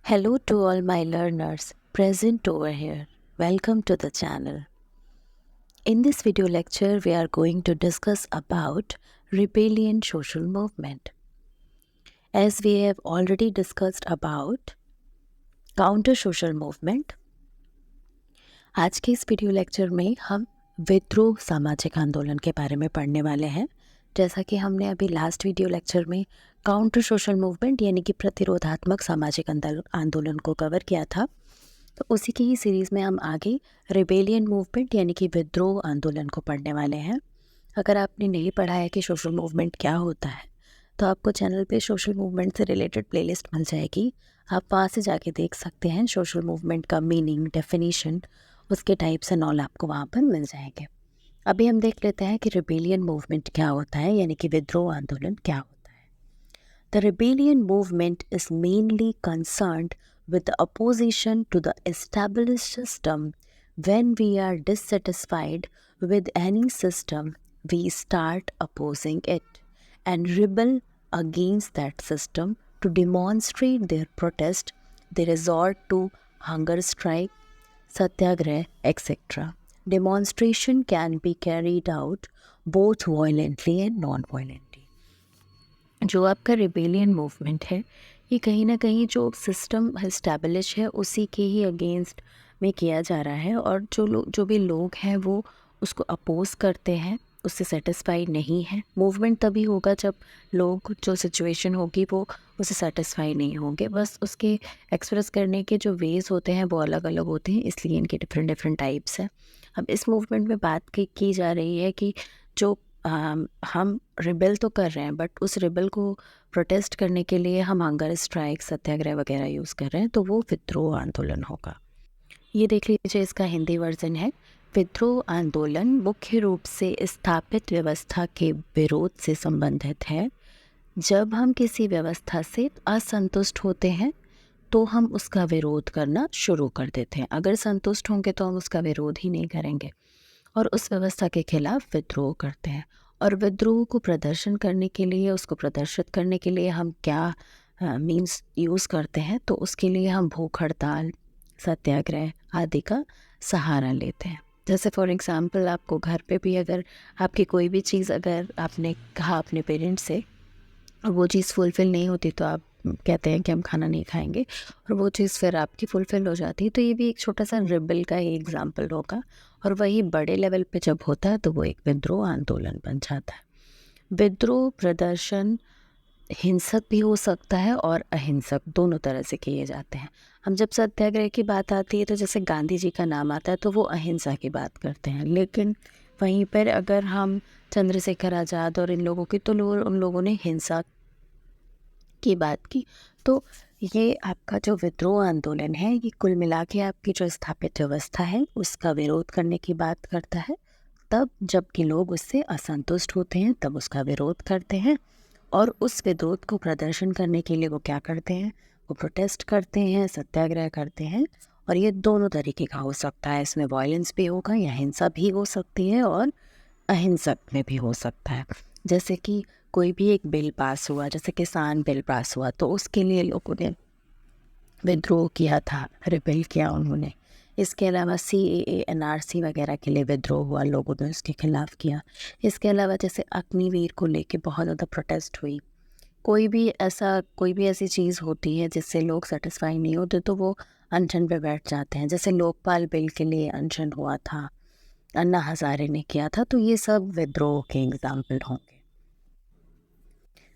Hello to all my learners present over here. Welcome to the channel. In this video lecture, we are going to discuss about rebellion social movement. As we have already discussed about counter social movement, आज के इस video lecture में हम विद्रोह सामाजिक आंदोलन के बारे में पढ़ने वाले हैं। जैसा कि हमने अभी लास्ट वीडियो लेक्चर में काउंटर सोशल मूवमेंट यानी कि प्रतिरोधात्मक सामाजिक आंदोलन को कवर किया था, तो उसी की ही सीरीज़ में हम आगे रिबेलियन मूवमेंट यानी कि विद्रोह आंदोलन को पढ़ने वाले हैं। अगर आपने नहीं पढ़ा है कि सोशल मूवमेंट क्या होता है, तो आपको चैनल पे सोशल मूवमेंट से रिलेटेड प्लेलिस्ट मिल जाएगी। आप वहाँ से जाके देख सकते हैं। सोशल मूवमेंट का मीनिंग, डेफिनेशन, उसके टाइप्स एंड ऑल आपको वहाँ पर मिल जाएंगे। अभी हम देख लेते हैं कि रिबेलियन मूवमेंट क्या होता है, यानी कि विद्रोह आंदोलन क्या होता है। The rebellion movement is mainly concerned with the opposition to the established system. When we are dissatisfied with any system, we start opposing it and rebel against that system. To demonstrate their protest, they resort to hunger strike, satyagrah, etc. Demonstration can be carried out both violently and non-violently. जो आपका rebellion movement है, ये कहीं ना कहीं जो system establish है उसी के ही अगेंस्ट में किया जा रहा है, और जो भी लोग हैं वो उसको अपोज करते हैं, उससे सेटिस्फाई नहीं है। मूवमेंट तभी होगा जब लोग, जो सिचुएशन होगी वो उससे सेटिस्फाई नहीं होंगे। बस उसके एक्सप्रेस करने के जो वेज़ होते हैं वो अलग अलग होते हैं, इसलिए इनके डिफरेंट डिफरेंट टाइप्स हैं। अब इस मूवमेंट में बात की जा रही है कि जो हम रिबेल तो कर रहे हैं, बट उस रिबेल को प्रोटेस्ट करने के लिए हम हंगर स्ट्राइक, सत्याग्रह वगैरह यूज़ कर रहे हैं, तो वो विद्रोह आंदोलन होगा। ये देख लीजिए, इसका हिंदी वर्जन है। विद्रोह आंदोलन मुख्य रूप से स्थापित व्यवस्था के विरोध से संबंधित है। जब हम किसी व्यवस्था से असंतुष्ट होते हैं तो हम उसका विरोध करना शुरू कर देते हैं। अगर संतुष्ट होंगे तो हम उसका विरोध ही नहीं करेंगे और उस व्यवस्था के खिलाफ विद्रोह करते हैं। और विद्रोह को प्रदर्शन करने के लिए, उसको प्रदर्शित करने के लिए हम क्या मीन्स यूज़ करते हैं, तो उसके लिए हम भूख हड़ताल, सत्याग्रह आदि का सहारा लेते हैं। जैसे फॉर एग्ज़ाम्पल, आपको घर पे भी अगर आपकी कोई भी चीज़, अगर आपने कहा अपने पेरेंट्स से और वो चीज़ फुलफ़िल नहीं होती, तो आप कहते हैं कि हम खाना नहीं खाएंगे, और वो चीज़ फिर आपकी फुलफ़िल हो जाती है। तो ये भी एक छोटा सा रिबेल का ही एग्ज़ाम्पल होगा। और वही बड़े लेवल पे जब होता है तो वो एक विद्रोह आंदोलन बन जाता है। विद्रोह प्रदर्शन हिंसक भी हो सकता है और अहिंसक, दोनों तरह से किए जाते हैं। हम जब सत्याग्रह की बात आती है तो जैसे गांधी जी का नाम आता है तो वो अहिंसा की बात करते हैं, लेकिन वहीं पर अगर हम चंद्रशेखर आज़ाद और इन लोगों की, तो उन लोगों ने हिंसा की बात की। तो ये आपका जो विद्रोह आंदोलन है, ये कुल मिला के आपकी जो स्थापित व्यवस्था है उसका विरोध करने की बात करता है। तब जबकि लोग उससे असंतुष्ट होते हैं तब उसका विरोध करते हैं, और उस विरोध को प्रदर्शन करने के लिए वो क्या करते हैं, वो प्रोटेस्ट करते हैं, सत्याग्रह करते हैं। और ये दोनों तरीके का हो सकता है, इसमें वायलेंस भी होगा या हिंसा भी हो सकती है, और अहिंसक में भी हो सकता है। जैसे कि कोई भी एक बिल पास हुआ, जैसे किसान बिल पास हुआ, तो उसके लिए लोगों ने विद्रोह किया था, रिबेल किया उन्होंने। इसके अलावा CAA NRC वगैरह के लिए विद्रोह हुआ, लोगों ने उसके खिलाफ किया। इसके अलावा जैसे अग्निवीर को लेके बहुत ज़्यादा प्रोटेस्ट हुई। कोई भी ऐसी चीज़ होती है जिससे लोग सेटिस्फाई नहीं होते तो वो अनशन पे बैठ जाते हैं। जैसे लोकपाल बिल के लिए अनशन हुआ था, अन्ना हज़ारे ने किया था, तो ये सब विद्रोह के एग्जाम्पल होंगे।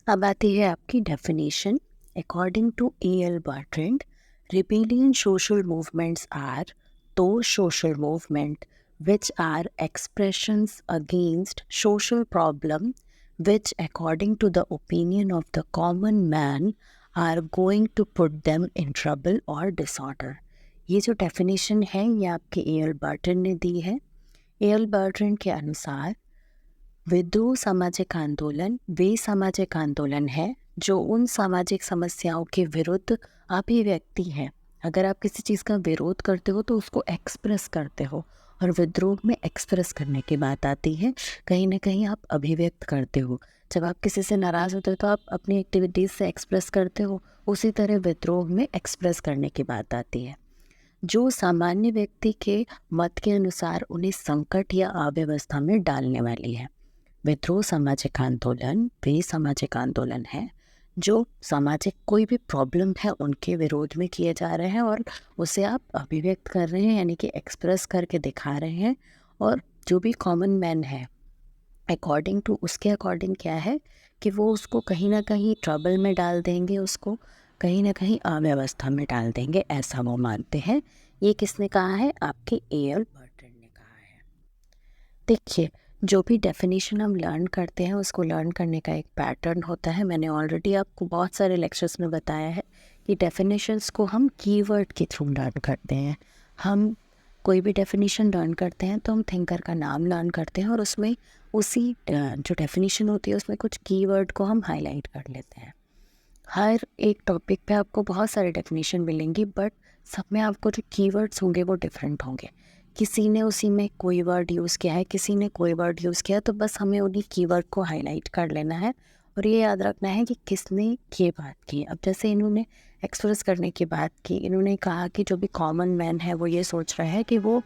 अब आती है आपकी definition. According to A.L. Bertrand, rebellion social movements are those social movement which are expressions against social problem which, according to the opinion of the common man, are going to put them in trouble or disorder. ये जो definition है ये आपके A.L. Bertrand ने दी है। A.L. Bertrand के अनुसार विद्रोह सामाजिक आंदोलन वे सामाजिक आंदोलन है जो उन सामाजिक समस्याओं के विरुद्ध अभिव्यक्ति है। अगर आप किसी चीज़ का विरोध करते हो तो उसको एक्सप्रेस करते हो, और विद्रोह में एक्सप्रेस करने की बात आती है, कहीं ना कहीं आप अभिव्यक्त करते हो। जब आप किसी से नाराज़ होते हो तो आप अपनी एक्टिविटीज़ से एक्सप्रेस करते हो, उसी तरह विद्रोह में एक्सप्रेस करने की बात आती है, जो सामान्य व्यक्ति के मत के अनुसार उन्हें संकट या अव्यवस्था में डालने वाली है। विद्रोह सामाजिक आंदोलन वे सामाजिक आंदोलन है जो सामाजिक कोई भी प्रॉब्लम है उनके विरोध में किए जा रहे हैं और उसे आप अभिव्यक्त कर रहे हैं, यानी कि एक्सप्रेस करके दिखा रहे हैं। और जो भी कॉमन मैन है अकॉर्डिंग टू उसके अकॉर्डिंग क्या है कि वो उसको कहीं ना कहीं ट्रबल में डाल देंगे, उसको कहीं ना कहीं अव्यवस्था में डाल देंगे, ऐसा वो मानते हैं। ये किसने कहा है? आपके ए.एल. बर्टन ने कहा है। देखिए, जो भी डेफिनेशन हम लर्न करते हैं उसको लर्न करने का एक पैटर्न होता है। मैंने ऑलरेडी आपको बहुत सारे लेक्चर्स में बताया है कि डेफिनेशंस को हम कीवर्ड के थ्रू लर्न करते हैं। हम कोई भी डेफिनेशन लर्न करते हैं तो हम थिंकर का नाम लर्न करते हैं और उसमें उसी जो डेफिनेशन होती है उसमें कुछ कीवर्ड को हम हाईलाइट कर लेते हैं। हर एक टॉपिक पे आपको बहुत सारे डेफिनेशन मिलेंगी, बट सब में आपको जो कीवर्ड्स होंगे वो डिफरेंट होंगे। किसी ने उसी में कोई वर्ड यूज़ किया है, किसी ने कोई वर्ड यूज़ किया, तो बस हमें उन्हीं कीवर्ड को हाईलाइट कर लेना है और ये याद रखना है कि किसने ये बात की। अब जैसे इन्होंने एक्सप्रेस करने की बात की, इन्होंने कहा कि जो भी कॉमन मैन है वो ये सोच रहा है कि वो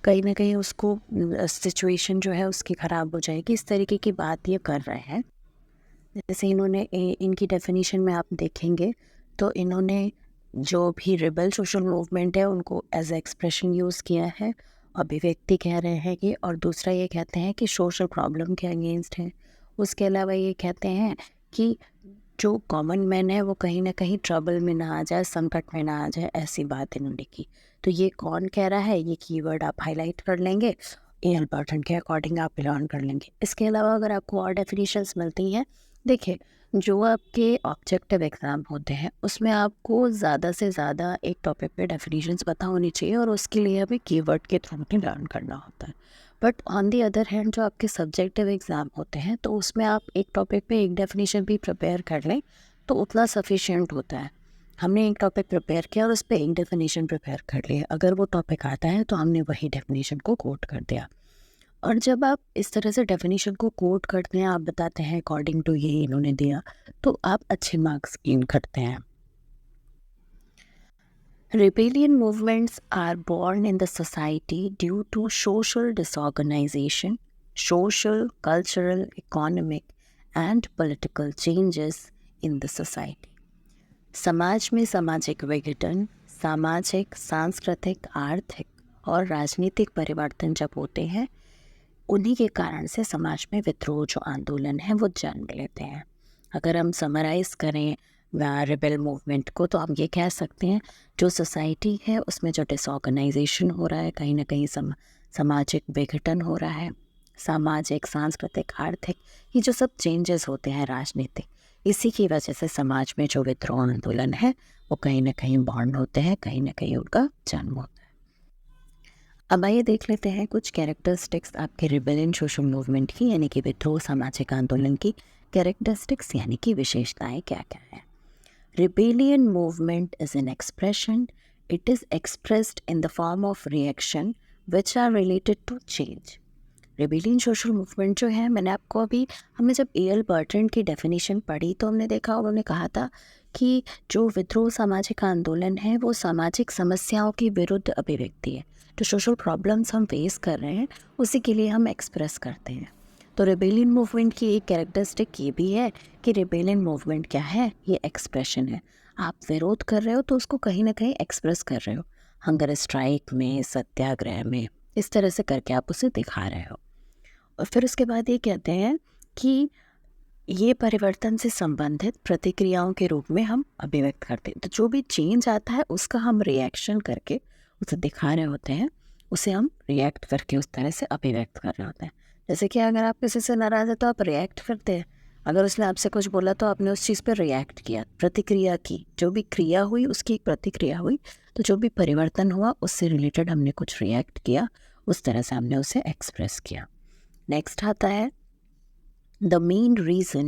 कहीं ना कहीं उसको सिचुएशन जो है उसकी ख़राब हो जाएगी, इस तरीके की बात ये कर रहे हैं। जैसे इन्होंने इनकी डेफिनेशन में आप देखेंगे तो इन्होंने जो भी रिबल सोशल मूवमेंट है उनको एज एक्सप्रेशन यूज़ किया है, अभिव्यक्ति कह रहे हैं कि, और दूसरा ये कहते हैं कि सोशल प्रॉब्लम के अगेंस्ट है। उसके अलावा ये कहते हैं कि जो कॉमन मैन है वो कहीं ना कहीं ट्रबल में ना आ जाए, संकट में ना आ जाए, ऐसी बात इन्होंने की। तो ये कौन कह रहा है, ये कीवर्ड आप हाईलाइट कर लेंगे, ए.एल. बर्टन के अकॉर्डिंग आप लर्न कर लेंगे। इसके अलावा अगर आपको और डेफिनेशंस मिलती हैं, देखिए जो आपके ऑब्जेक्टिव एग्ज़ाम होते हैं उसमें आपको ज़्यादा से ज़्यादा एक टॉपिक पे डेफिनेशंस पता होनी चाहिए और उसके लिए हमें कीवर्ड के थ्रू भी लर्न करना होता है। But on the other hand जो आपके सब्जेक्टिव एग्ज़ाम होते हैं तो उसमें आप एक टॉपिक पे एक डेफिनेशन भी प्रिपेयर कर लें तो उतना सफिशिएंट होता है। हमने एक टॉपिक प्रिपेयर किया और उस पर एक डेफिनेशन प्रिपेयर कर लिया, अगर वो टॉपिक आता है तो हमने वही डेफिनेशन को कोट कर दिया। और जब आप इस तरह से डेफिनेशन को कोट करते हैं, आप बताते हैं अकॉर्डिंग टू ये इन्होंने दिया, तो आप अच्छे मार्क्स गेन करते हैं। Rebellion movements are born in the society due to social disorganization, social, cultural, economic, and political changes in the society. समाज में सामाजिक विघटन, सामाजिक, सांस्कृतिक, आर्थिक और राजनीतिक परिवर्तन जब होते हैं, उन्हीं के कारण से समाज में विद्रोह जो आंदोलन है वो जन्म लेते हैं। अगर हम समराइज़ करें रिबेल मूवमेंट को तो हम ये कह सकते हैं जो सोसाइटी है उसमें जो डिसऑर्गेनाइजेशन हो रहा है, कहीं ना कहीं सामाजिक विघटन हो रहा है, सामाजिक, सांस्कृतिक, आर्थिक, ये जो सब चेंजेस होते हैं राजनीतिक, इसी की वजह से समाज में जो विद्रोह आंदोलन है वो कहीं ना कहीं बॉर्न होते हैं, कहीं ना कहीं उनका जन्म होता है। अब आइए देख लेते हैं कुछ कैरेक्टरिस्टिक्स आपके रिबेलियन सोशल मूवमेंट की, यानी कि विद्रोह सामाजिक आंदोलन की कैरेक्टरिस्टिक्स यानी कि विशेषताएं क्या क्या है। Rebellion movement is an expression, it is expressed in the form of reaction which are related to change. Rebellion social movement जो है, मैंने आपको अभी, हमने जब ए.एल. बर्टन की डेफिनेशन पढ़ी तो हमने देखा, उन्होंने कहा था कि जो विद्रोह सामाजिक आंदोलन है वो सामाजिक समस्याओं के विरुद्ध अभिव्यक्ति है। जो सोशल प्रॉब्लम्स हम फेस कर रहे हैं उसी के लिए हम एक्सप्रेस करते हैं। तो रिबेलियन मूवमेंट की एक कैरेक्टरिस्टिक ये भी है कि रिबेलियन मूवमेंट क्या है, ये एक्सप्रेशन है। आप विरोध कर रहे हो तो उसको कहीं ना कहीं एक्सप्रेस कर रहे हो, हंगर स्ट्राइक में, सत्याग्रह में, इस तरह से करके आप उसे दिखा रहे हो। और फिर उसके बाद ये कहते हैं कि ये परिवर्तन से संबंधित प्रतिक्रियाओं के रूप में हम अभिव्यक्त करते हैं। तो जो भी चेंज आता है उसका हम रिएक्शन करके उसे दिखा रहे होते हैं, उसे हम रिएक्ट करके उस तरह से अभिव्यक्त कर रहे होते हैं। जैसे कि अगर आप किसी से नाराज़ है तो आप रिएक्ट करते हैं, अगर उसने आपसे कुछ बोला तो आपने उस चीज़ पर रिएक्ट किया, प्रतिक्रिया की, जो भी क्रिया हुई उसकी एक प्रतिक्रिया हुई, तो जो भी परिवर्तन हुआ उससे रिलेटेड हमने कुछ रिएक्ट किया, उस तरह से हमने उसे एक्सप्रेस किया। नेक्स्ट आता है the main reason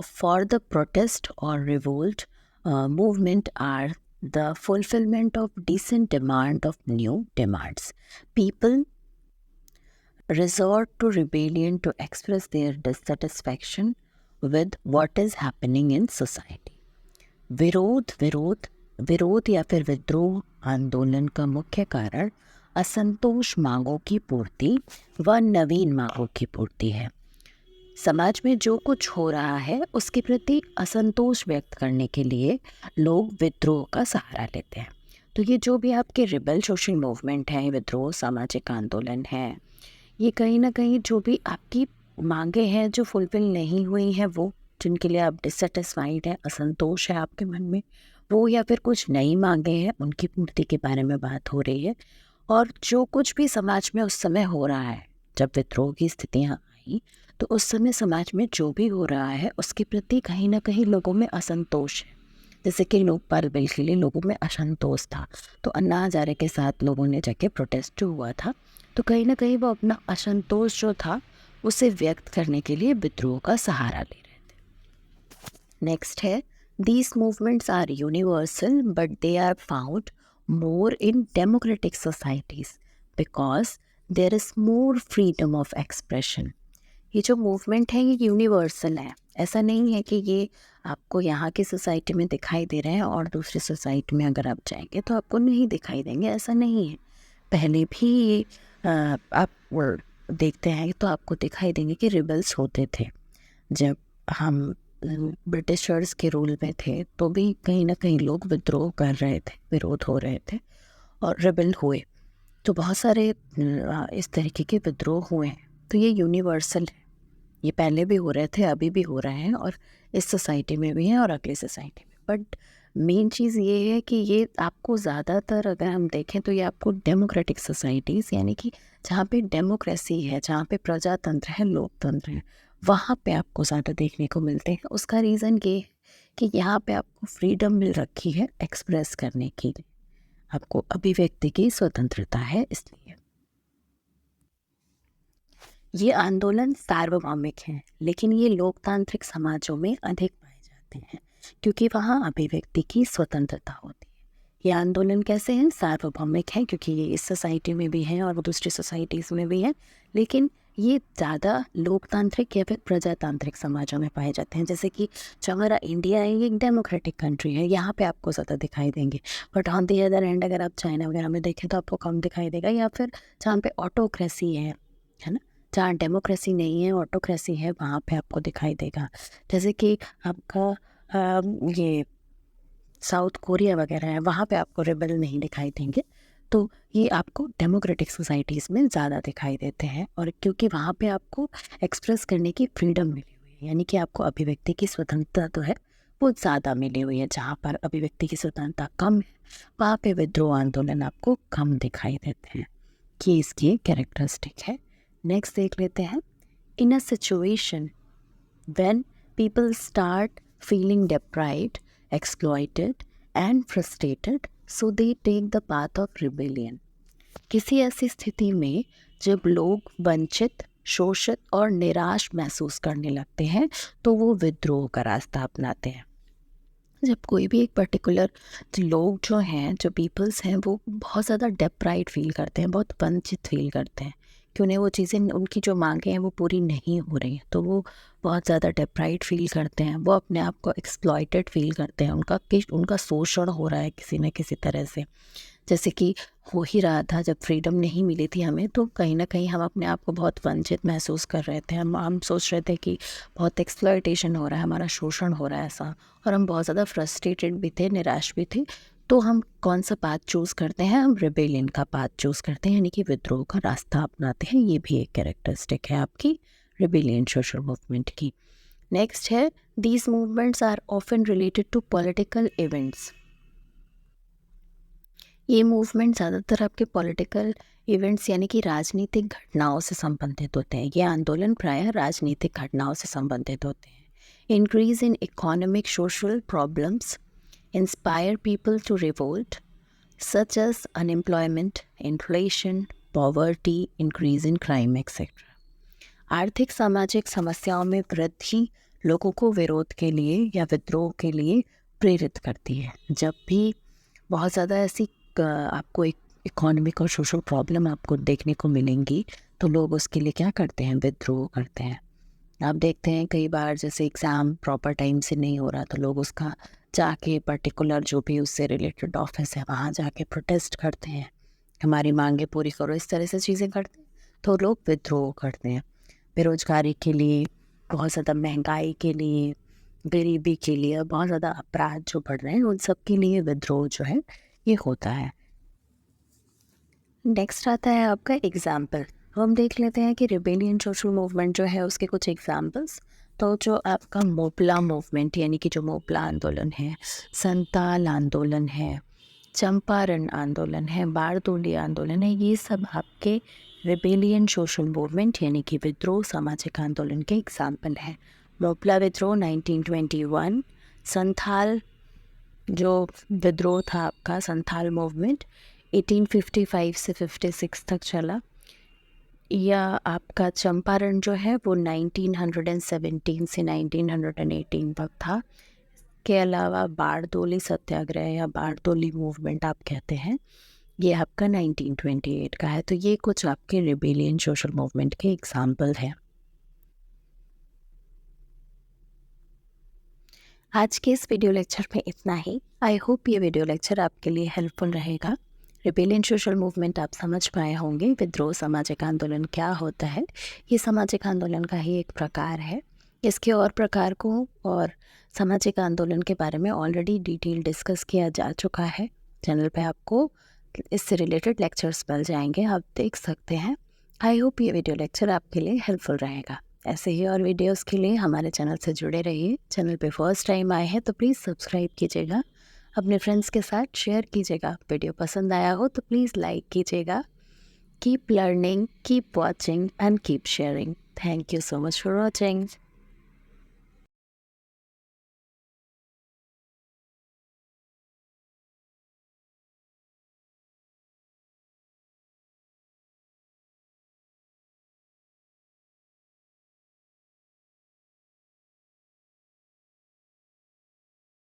for the protest or revolt movement are the fulfillment of decent demand of new demands. People resort to rebellion to express their dissatisfaction with what is happening in society. विरोध विरोध विरोध या फिर विद्रोह आंदोलन का मुख्य कारण असंतोष मांगों की पूर्ति व नवीन मांगों की पूर्ति है। समाज में जो कुछ हो रहा है उसके प्रति असंतोष व्यक्त करने के लिए लोग विद्रोह का सहारा लेते हैं। तो ये जो भी आपके रिबेल सोशल मूवमेंट है, विद्रोह सामाजिक आंदोलन है, ये कहीं ना कहीं जो भी आपकी मांगे हैं जो फुलफिल नहीं हुई हैं, वो जिनके लिए आप डिससेटिस्फाइड है, असंतोष है आपके मन में, वो या फिर कुछ नई मांगे हैं उनकी पूर्ति के बारे में बात हो रही है। और जो कुछ भी समाज में उस समय हो रहा है, जब विद्रोह की स्थितियाँ आई तो उस समय समाज में जो भी हो रहा है उसके प्रति कहीं ना कहीं लोगों में असंतोष है। जैसे कि लोकपाल बिल के लिए लोगों में असंतोष था, तो अन्ना हजारे के साथ लोगों ने जाके प्रोटेस्ट जो हुआ था, तो कहीं ना कहीं वो अपना असंतोष जो था उसे व्यक्त करने के लिए विद्रोह का सहारा ले रहे थे। नेक्स्ट है, these movements are universal but they are found more in democratic societies because there is more freedom of expression. ये जो मूवमेंट है ये यूनिवर्सल है, ऐसा नहीं है कि ये आपको यहाँ की सोसाइटी में दिखाई दे रहे हैं और दूसरी सोसाइटी में अगर आप जाएंगे तो आपको नहीं दिखाई देंगे, ऐसा नहीं है। पहले भी ये आप देखते हैं तो आपको दिखाई देंगे कि रिबल्स होते थे। जब हम ब्रिटिशर्स के रूल में थे तो भी कहीं ना कहीं लोग विद्रोह कर रहे थे, विरोध हो रहे थे और रिबल हुए। तो बहुत सारे इस तरीके के विद्रोह हुए हैं। तो ये यूनिवर्सल है, ये पहले भी हो रहे थे, अभी भी हो रहे हैं और इस सोसाइटी में भी हैं और अगली सोसाइटी में। बट मेन चीज़ ये है कि ये आपको ज़्यादातर अगर हम देखें तो ये आपको डेमोक्रेटिक सोसाइटीज़, यानी कि जहाँ पे डेमोक्रेसी है, जहाँ पे प्रजातंत्र है, लोकतंत्र है, वहाँ पे आपको ज़्यादा देखने को मिलते हैं। उसका रीज़न ये है कि यहाँ पे आपको फ्रीडम मिल रखी है एक्सप्रेस करने की, आपको अभिव्यक्ति की स्वतंत्रता है। इसलिए ये आंदोलन सार्वभौमिक हैं, लेकिन ये लोकतांत्रिक समाजों में अधिक पाए जाते हैं क्योंकि वहाँ अभिव्यक्ति की स्वतंत्रता होती है। ये आंदोलन कैसे हैं? सार्वभौमिक हैं क्योंकि ये इस सोसाइटी में भी हैं और वो दूसरी सोसाइटीज़ में भी हैं, लेकिन ये ज़्यादा लोकतांत्रिक या फिर प्रजातांत्रिक समाजों में पाए जाते हैं। जैसे कि जो हमारा इंडिया है ये एक डेमोक्रेटिक कंट्री है, यहाँ पे आपको ज़्यादा दिखाई देंगे। But on the other and अगर आप चाइना वगैरह में देखें तो आपको कम दिखाई देगा, या फिर जहाँ पे ऑटोक्रेसी है ना, जहाँ डेमोक्रेसी नहीं है ऑटोक्रेसी है, वहाँ पे आपको दिखाई देगा। जैसे कि आपका ये साउथ कोरिया वगैरह है, वहाँ पे आपको रिबल नहीं दिखाई देंगे। तो ये आपको डेमोक्रेटिक सोसाइटीज़ में ज़्यादा दिखाई देते हैं, और क्योंकि वहाँ पे आपको एक्सप्रेस करने की फ्रीडम मिली हुई है, यानी कि आपको अभिव्यक्ति की स्वतंत्रता तो है वो ज़्यादा मिली हुई है। जहाँ पर अभिव्यक्ति की स्वतंत्रता कम है वहाँ पे विद्रोह आंदोलन आपको कम दिखाई देते हैं। ये इसकी कैरेक्टरिस्टिक है। नेक्स्ट देख लेते हैं, in a situation when people start feeling deprived, exploited and frustrated so they take the path of rebellion. किसी ऐसी स्थिति में जब लोग वंचित, शोषित और निराश महसूस करने लगते हैं तो वो विद्रोह का रास्ता अपनाते हैं। जब कोई भी एक पर्टिकुलर लोग जो हैं, जो पीपल्स हैं, वो बहुत ज़्यादा डिप्राइव्ड फील करते हैं, बहुत वंचित फील करते हैं कि उन्हें वो चीज़ें, उनकी जो मांगें हैं वो पूरी नहीं हो रही हैं, तो वो बहुत ज़्यादा डिप्राइव्ड फील करते हैं, वो अपने आप को एक्सप्लॉइटेड फील करते हैं, उनका शोषण हो रहा है किसी न किसी तरह से। जैसे कि हो ही रहा था जब फ्रीडम नहीं मिली थी हमें, तो कहीं ना कहीं हम अपने आप को बहुत वंचित महसूस कर रहे थे। हम सोच रहे थे कि बहुत एक्सप्लॉयटेशन हो रहा है, हमारा शोषण हो रहा है ऐसा, और हम बहुत ज़्यादा फ्रस्ट्रेटेड भी थे, निराश भी थे। तो हम कौन सा पाथ चूज़ करते हैं? हम रिबेलियन का पाथ चूज़ करते हैं, यानी कि विद्रोह का रास्ता अपनाते हैं। ये भी एक कैरेक्टरिस्टिक है आपकी रिबेलियन सोशल मूवमेंट की। नेक्स्ट है, these movements are often related to political events. ये मूवमेंट ज़्यादातर आपके पॉलिटिकल इवेंट्स यानी कि राजनीतिक घटनाओं से संबंधित होते हैं। ये आंदोलन प्रायः राजनीतिक घटनाओं से संबंधित होते हैं। Increase in economic social problems inspire people to revolt such as unemployment, inflation, poverty, increase in crime etcetera. आर्थिक सामाजिक समस्याओं में वृद्धि लोगों को विरोध के लिए या विद्रोह के लिए प्रेरित करती है। जब भी बहुत ज़्यादा ऐसी आपको एक इकोनॉमिक और सोशल प्रॉब्लम आपको देखने को मिलेंगी तो लोग उसके लिए क्या करते हैं? विद्रोह करते हैं। आप देखते हैं कई बार जैसे एग्ज़ाम प्रॉपर टाइम से नहीं हो रहा तो लोग उसका जाके पर्टिकुलर जो भी उससे रिलेटेड ऑफिस है वहाँ जाके प्रोटेस्ट करते हैं, हमारी मांगे पूरी करो, इस तरह से चीज़ें करते हैं तो लोग विद्रोह करते हैं। बेरोजगारी के लिए, बहुत ज़्यादा महंगाई के लिए, गरीबी के लिए, बहुत ज़्यादा अपराध जो बढ़ रहे हैं उन सब के लिए विद्रोह जो है ये होता है। नेक्स्ट आता है आपका एग्ज़ाम्पल। हम देख लेते हैं कि रिबेलियन सोशल मूवमेंट जो है उसके कुछ एग्ज़ाम्पल्स। तो जो आपका मोपला मूवमेंट यानी कि जो मोपला आंदोलन है, संताल आंदोलन है, चंपारण आंदोलन है, बारदोली आंदोलन है, ये सब आपके रिबेलियन सोशल मूवमेंट यानी कि विद्रोह सामाजिक आंदोलन के एग्ज़ाम्पल हैं। मोपला विद्रोह 1921, संथाल जो विद्रोह था आपका संथाल मूवमेंट 1855 से 56 तक चला, या आपका चंपारण जो है वो 1917 से 1918 तक था। के अलावा बारदोली सत्याग्रह या बारदोली मूवमेंट आप कहते हैं, ये आपका 1928 का है। तो ये कुछ आपके रिबेलियन सोशल मूवमेंट के एग्जाम्पल हैं। आज के इस वीडियो लेक्चर में इतना ही। आई होप ये वीडियो लेक्चर आपके लिए हेल्पफुल रहेगा। रिबेलियन सोशल मूवमेंट आप समझ पाए होंगे। विद्रोह सामाजिक आंदोलन क्या होता है, ये सामाजिक आंदोलन का ही एक प्रकार है। इसके और प्रकार को और सामाजिक आंदोलन के बारे में ऑलरेडी डिटेल डिस्कस किया जा चुका है। चैनल पे आपको इससे रिलेटेड लेक्चर्स मिल जाएंगे, आप देख सकते हैं। आई होप ये वीडियो लेक्चर आपके लिए हेल्पफुल रहेगा। ऐसे ही और वीडियोस के लिए हमारे चैनल से जुड़े रहिए। चैनल पे फर्स्ट टाइम आए हैं तो प्लीज़ सब्सक्राइब कीजिएगा, अपने फ्रेंड्स के साथ शेयर कीजिएगा। वीडियो पसंद आया हो तो प्लीज़ लाइक कीजिएगा। Keep learning, keep watching and keep sharing. Thank you so much for watching.